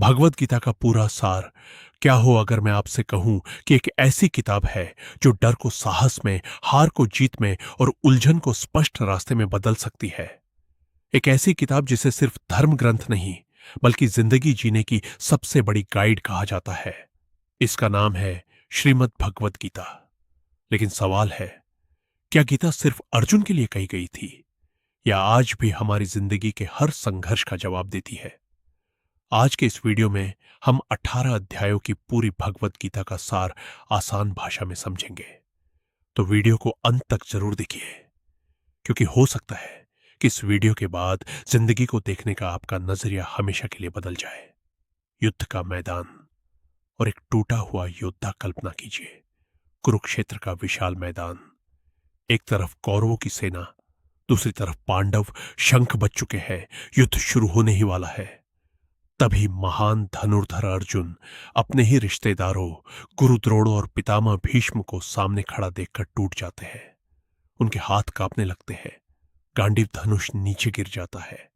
भगवत गीता का पूरा सार। क्या हो अगर मैं आपसे कहूं कि एक ऐसी किताब है जो डर को साहस में, हार को जीत में और उलझन को स्पष्ट रास्ते में बदल सकती है। एक ऐसी किताब जिसे सिर्फ धर्म ग्रंथ नहीं बल्कि जिंदगी जीने की सबसे बड़ी गाइड कहा जाता है। इसका नाम है श्रीमद् भगवत गीता। लेकिन सवाल है, क्या गीता सिर्फ अर्जुन के लिए कही गई थी या आज भी हमारी जिंदगी के हर संघर्ष का जवाब देती है? आज के इस वीडियो में हम 18 अध्यायों की पूरी भगवत गीता का सार आसान भाषा में समझेंगे। तो वीडियो को अंत तक जरूर देखिए, क्योंकि हो सकता है कि इस वीडियो के बाद जिंदगी को देखने का आपका नजरिया हमेशा के लिए बदल जाए। युद्ध का मैदान और एक टूटा हुआ योद्धा कल्पना कीजिए। कुरुक्षेत्र का विशाल मैदान। एक तरफ कौरवों की सेना, दूसरी तरफ पांडव शंख बज चुके हैं। युद्ध शुरू होने ही वाला है। तभी महान धनुर्धर अर्जुन अपने ही रिश्तेदारों गुरु द्रोणों और पितामह भीष्म को सामने खड़ा देखकर टूट जाते हैं। उनके हाथ कांपने लगते हैं, गांडीव धनुष नीचे गिर जाता है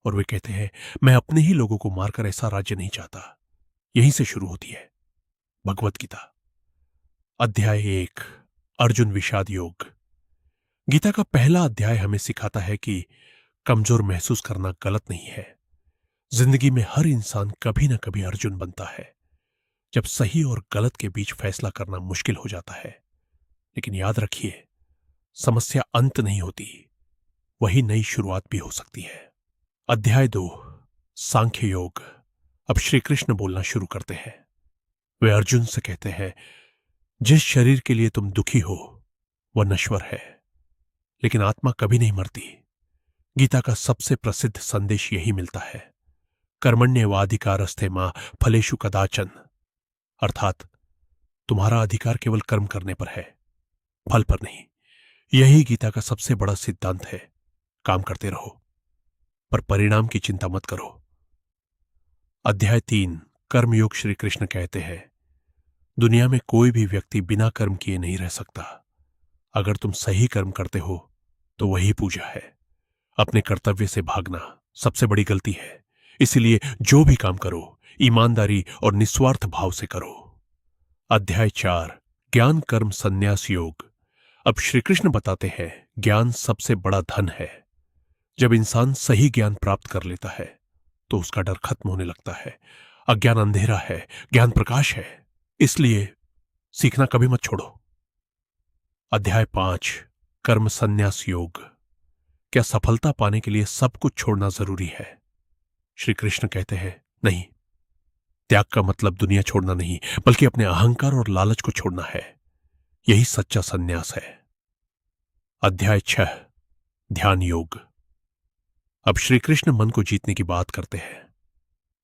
और वे कहते हैं, मैं अपने ही लोगों को मारकर ऐसा राज्य नहीं चाहता। यहीं से शुरू होती है भगवत गीता। अध्याय 1, अर्जुन विषाद योग। गीता का पहला अध्याय हमें सिखाता है कि कमजोर महसूस करना गलत नहीं है। जिंदगी में हर इंसान कभी ना कभी अर्जुन बनता है, जब सही और गलत के बीच फैसला करना मुश्किल हो जाता है। लेकिन याद रखिए, समस्या अंत नहीं होती, वही नई शुरुआत भी हो सकती है। अध्याय 2, सांख्य योग। अब श्री कृष्ण बोलना शुरू करते हैं। वे अर्जुन से कहते हैं, जिस शरीर के लिए तुम दुखी हो वह नश्वर है, लेकिन आत्मा कभी नहीं मरती। गीता का सबसे प्रसिद्ध संदेश यही मिलता है, कर्मण्येवाधिकारस्ते मा फलेषु कदाचन। अर्थात तुम्हारा अधिकार केवल कर्म करने पर है, फल पर नहीं। यही गीता का सबसे बड़ा सिद्धांत है। काम करते रहो, पर परिणाम की चिंता मत करो। अध्याय 3, कर्मयोग। श्री कृष्ण कहते हैं, दुनिया में कोई भी व्यक्ति बिना कर्म किए नहीं रह सकता। अगर तुम सही कर्म करते हो तो वही पूजा है। अपने कर्तव्य से भागना सबसे बड़ी गलती है। इसलिए जो भी काम करो, ईमानदारी और निस्वार्थ भाव से करो। अध्याय 4, ज्ञान कर्म संन्यास योग। अब श्री कृष्ण बताते हैं, ज्ञान सबसे बड़ा धन है। जब इंसान सही ज्ञान प्राप्त कर लेता है तो उसका डर खत्म होने लगता है। अज्ञान अंधेरा है, ज्ञान प्रकाश है। इसलिए सीखना कभी मत छोड़ो। अध्याय 5, कर्म संन्यास योग। क्या सफलता पाने के लिए सब कुछ छोड़ना जरूरी है? श्री कृष्ण कहते हैं, नहीं। त्याग का मतलब दुनिया छोड़ना नहीं, बल्कि अपने अहंकार और लालच को छोड़ना है। यही सच्चा संन्यास है। अध्याय 6, ध्यान योग। अब श्री कृष्ण मन को जीतने की बात करते हैं।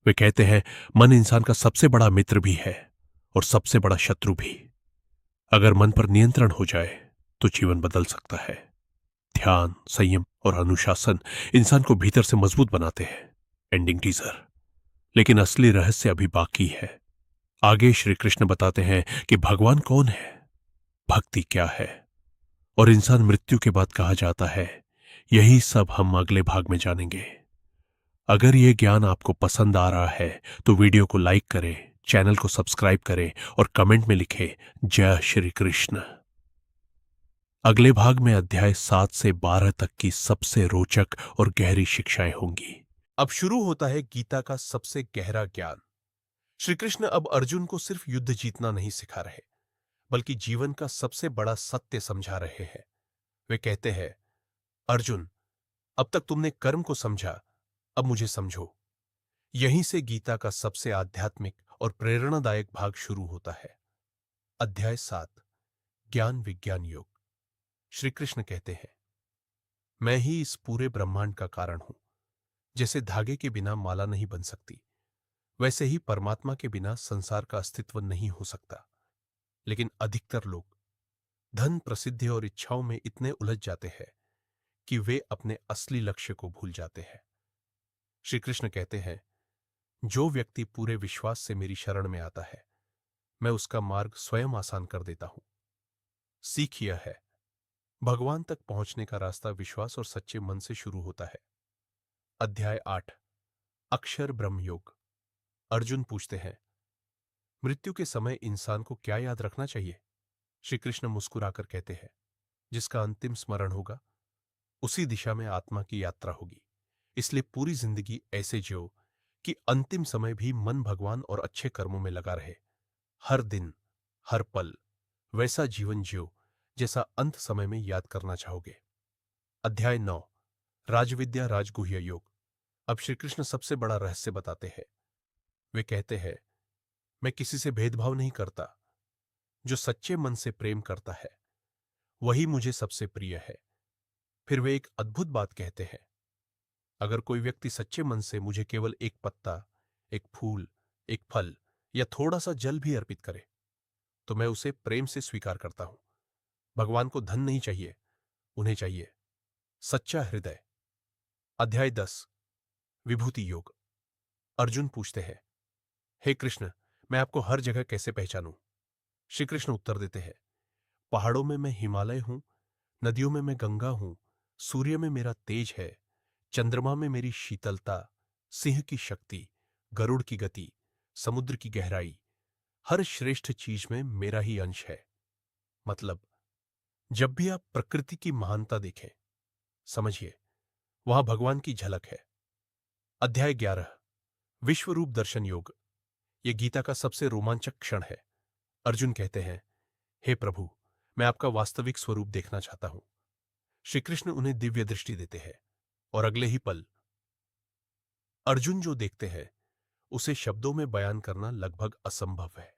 वे कहते हैं, मन इंसान का सबसे बड़ा मित्र भी है और सबसे बड़ा शत्रु भी। अगर मन पर नियंत्रण हो जाए तो जीवन बदल सकता है। ध्यान, संयम और अनुशासन इंसान को भीतर से मजबूत बनाते हैं। Ending teaser. लेकिन असली रहस्य अभी बाकी है। आगे श्री कृष्ण बताते हैं कि भगवान कौन है, भक्ति क्या है और इंसान मृत्यु के बाद कहा जाता है। यही सब हम अगले भाग में जानेंगे। अगर यह ज्ञान आपको पसंद आ रहा है तो वीडियो को लाइक करें, चैनल को सब्सक्राइब करें और कमेंट में लिखें, जय श्री कृष्ण। अगले भाग में अध्याय 7 से 12 तक की सबसे रोचक और गहरी शिक्षाएं होंगी। अब शुरू होता है गीता का सबसे गहरा ज्ञान। श्री कृष्ण अब अर्जुन को सिर्फ युद्ध जीतना नहीं सिखा रहे, बल्कि जीवन का सबसे बड़ा सत्य समझा रहे हैं। वे कहते हैं, अर्जुन, अब तक तुमने कर्म को समझा, अब मुझे समझो। यहीं से गीता का सबसे आध्यात्मिक और प्रेरणादायक भाग शुरू होता है। अध्याय 7, ज्ञान विज्ञान योग। श्री कृष्ण कहते हैं, मैं ही इस पूरे ब्रह्मांड का कारण हूं। जैसे धागे के बिना माला नहीं बन सकती, वैसे ही परमात्मा के बिना संसार का अस्तित्व नहीं हो सकता। लेकिन अधिकतर लोग धन, प्रसिद्धि और इच्छाओं में इतने उलझ जाते हैं कि वे अपने असली लक्ष्य को भूल जाते हैं। श्री कृष्ण कहते हैं, जो व्यक्ति पूरे विश्वास से मेरी शरण में आता है, मैं उसका मार्ग स्वयं आसान कर देता हूं। सीख यह है, भगवान तक पहुंचने का रास्ता विश्वास और सच्चे मन से शुरू होता है। अध्याय 8, अक्षर ब्रह्म योग। अर्जुन पूछते हैं, मृत्यु के समय इंसान को क्या याद रखना चाहिए? श्री कृष्ण मुस्कुराकर कहते हैं, जिसका अंतिम स्मरण होगा उसी दिशा में आत्मा की यात्रा होगी। इसलिए पूरी जिंदगी ऐसे जियो कि अंतिम समय भी मन भगवान और अच्छे कर्मों में लगा रहे। हर दिन, हर पल वैसा जीवन जियो जैसा अंत समय में याद करना चाहोगे। अध्याय 9, राजविद्या राजगुह्य योग। अब श्री कृष्ण सबसे बड़ा रहस्य बताते हैं। वे कहते हैं, मैं किसी से भेदभाव नहीं करता। जो सच्चे मन से प्रेम करता है वही मुझे सबसे प्रिय है। फिर वे एक अद्भुत बात कहते हैं, अगर कोई व्यक्ति सच्चे मन से मुझे केवल एक पत्ता, एक फूल, एक फल या थोड़ा सा जल भी अर्पित करे तो मैं उसे प्रेम से स्वीकार करता हूं। भगवान को धन नहीं चाहिए, उन्हें चाहिए सच्चा हृदय। अध्याय 10, विभूति योग। अर्जुन पूछते हैं, हे कृष्ण, मैं आपको हर जगह कैसे पहचानूं? श्री कृष्ण उत्तर देते हैं, पहाड़ों में मैं हिमालय हूं, नदियों में मैं गंगा हूं, सूर्य में मेरा तेज है, चंद्रमा में मेरी शीतलता, सिंह की शक्ति, गरुड़ की गति, समुद्र की गहराई, हर श्रेष्ठ चीज में मेरा ही अंश है। मतलब जब भी आप प्रकृति की महानता देखें, समझिए वहां भगवान की झलक है। अध्याय 11, विश्वरूप दर्शन योग। यह गीता का सबसे रोमांचक क्षण है। अर्जुन कहते हैं, हे प्रभु, मैं आपका वास्तविक स्वरूप देखना चाहता हूं। श्री कृष्ण उन्हें दिव्य दृष्टि देते हैं और अगले ही पल अर्जुन जो देखते हैं उसे शब्दों में बयान करना लगभग असंभव है।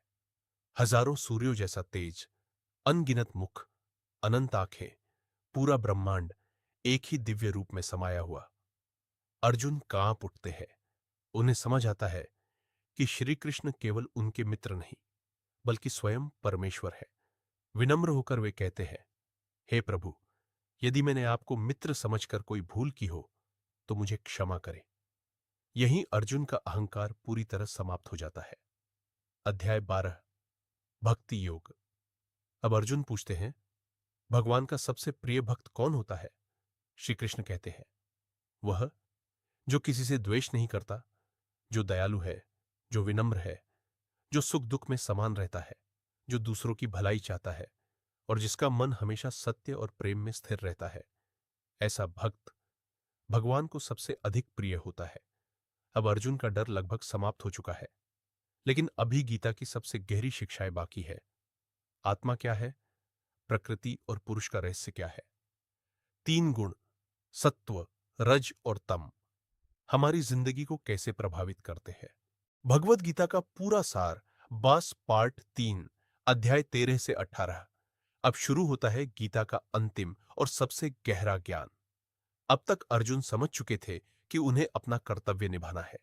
हजारों सूर्यों जैसा तेज, अनगिनत मुख, अनंत आंखें, पूरा ब्रह्मांड एक ही दिव्य रूप में समाया हुआ। अर्जुन कांप उठते हैं। उन्हें समझ आता है कि श्री कृष्ण केवल उनके मित्र नहीं बल्कि स्वयं परमेश्वर है। विनम्र होकर वे कहते हैं, हे प्रभु, यदि मैंने आपको मित्र समझकर कोई भूल की हो तो मुझे क्षमा करें। यहीं अर्जुन का अहंकार पूरी तरह समाप्त हो जाता है। अध्याय 12, भक्ति योग। अब अर्जुन पूछते हैं, भगवान का सबसे प्रिय भक्त कौन होता है? श्री कृष्ण कहते हैं, वह जो किसी से द्वेष नहीं करता, जो दयालु है, जो विनम्र है, जो सुख दुख में समान रहता है, जो दूसरों की भलाई चाहता है और जिसका मन हमेशा सत्य और प्रेम में स्थिर रहता है। ऐसा भक्त भगवान को सबसे अधिक प्रिय होता है। अब अर्जुन का डर लगभग समाप्त हो चुका है, लेकिन अभी गीता की सबसे गहरी शिक्षाएं बाकी है। आत्मा क्या है, प्रकृति और पुरुष का रहस्य क्या है, तीन गुण सत्व, रज और तम हमारी जिंदगी को कैसे प्रभावित करते हैं। भगवत गीता का पूरा सार 22 पार्ट 3 अध्याय 13 से 18। अब शुरू होता है गीता का अंतिम और सबसे गहरा ज्ञान। अब तक अर्जुन समझ चुके थे कि उन्हें अपना कर्तव्य निभाना है,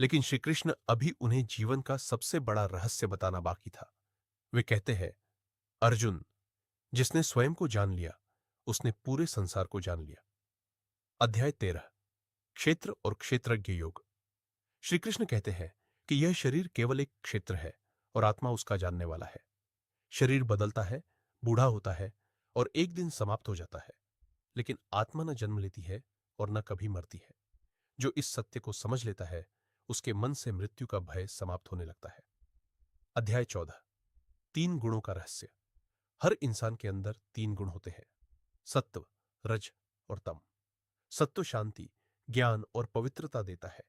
लेकिन श्री कृष्ण अभी उन्हें जीवन का सबसे बड़ा रहस्य बताना बाकी था। वे कहते हैं, अर्जुन, जिसने स्वयं को जान लिया उसने पूरे संसार को जान लिया। अध्याय 13, क्षेत्र और क्षेत्रज्ञ योग। श्री कृष्ण कहते हैं कि यह शरीर केवल एक क्षेत्र है और आत्मा उसका जानने वाला है। शरीर बदलता है, बूढ़ा होता है और एक दिन समाप्त हो जाता है, लेकिन आत्मा न जन्म लेती है और न कभी मरती है। जो इस सत्य को समझ लेता है उसके मन से मृत्यु का भय समाप्त होने लगता है। अध्याय 14, तीन गुणों का रहस्य। हर इंसान के अंदर तीन गुण होते हैं, सत्व, रज और तम। सत्व शांति, ज्ञान और पवित्रता देता है।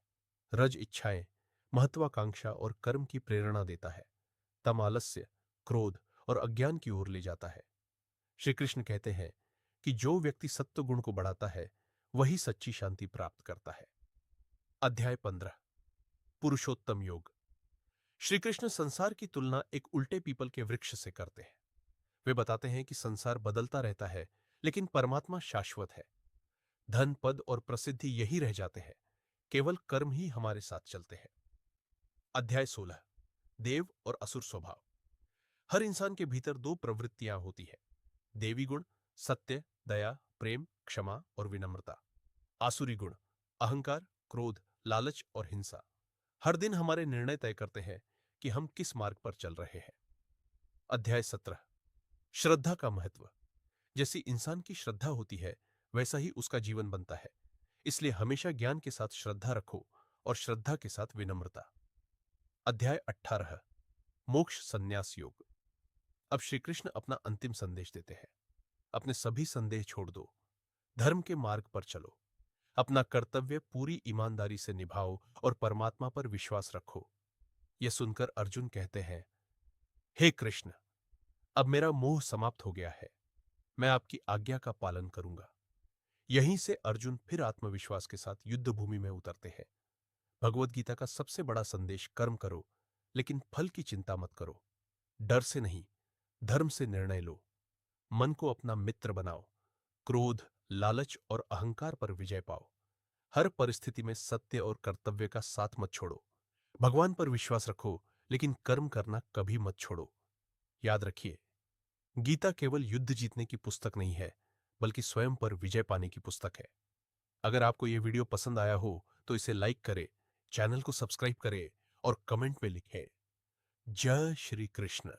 रज इच्छाएं, महत्वाकांक्षा और कर्म की प्रेरणा देता है। तम आलस्य, क्रोध और अज्ञान की ओर ले जाता है। श्री कृष्ण कहते हैं कि जो व्यक्ति सत्व गुण को बढ़ाता है वही सच्ची शांति प्राप्त करता है। अध्याय 15, पुरुषोत्तम योग। श्री कृष्ण संसार की तुलना एक उल्टे पीपल के वृक्ष से करते हैं। वे बताते हैं कि संसार बदलता रहता है लेकिन परमात्मा शाश्वत है। धन, पद और प्रसिद्धि यही रह जाते हैं, केवल कर्म ही हमारे साथ चलते हैं। अध्याय 16, देव और असुर स्वभाव। हर इंसान के भीतर दो प्रवृत्तियां होती है, देवी गुण सत्य, दया, प्रेम, क्षमा और विनम्रता। आसुरी गुण अहंकार, क्रोध, लालच और हिंसा। हर दिन हमारे निर्णय तय करते हैं कि हम किस मार्ग पर चल रहे हैं। अध्याय 17, श्रद्धा का महत्व। जैसी इंसान की श्रद्धा होती है वैसा ही उसका जीवन बनता है, इसलिए हमेशा ज्ञान के साथ श्रद्धा रखो और श्रद्धा के साथ विनम्रता। अध्याय 18 मोक्ष संन्यास योग। अब श्री कृष्ण अपना अंतिम संदेश देते हैं। अपने सभी संदेह छोड़ दो, धर्म के मार्ग पर चलो, अपना कर्तव्य पूरी ईमानदारी से निभाओ और परमात्मा पर विश्वास रखो। यह सुनकर अर्जुन कहते हैं, हे कृष्ण, अब मेरा मोह समाप्त हो गया है, मैं आपकी आज्ञा का पालन करूंगा। यहीं से अर्जुन फिर आत्मविश्वास के साथ युद्ध भूमि में उतरते हैं। भगवत गीता का सबसे बड़ा संदेश कर्म करो, लेकिन फल की चिंता मत करो। डर से नहीं, धर्म से निर्णय लो। मन को अपना मित्र बनाओ। क्रोध, लालच और अहंकार पर विजय पाओ। हर परिस्थिति में सत्य और कर्तव्य का साथ मत छोड़ो। भगवान पर विश्वास रखो, लेकिन कर्म करना कभी मत छोड़ो। याद रखिए, गीता केवल युद्ध जीतने की पुस्तक नहीं है, बल्कि स्वयं पर विजय पाने की पुस्तक है। अगर आपको यह वीडियो पसंद आया हो तो इसे लाइक करें, चैनल को सब्सक्राइब करें और कमेंट में लिखें, जय श्री कृष्ण।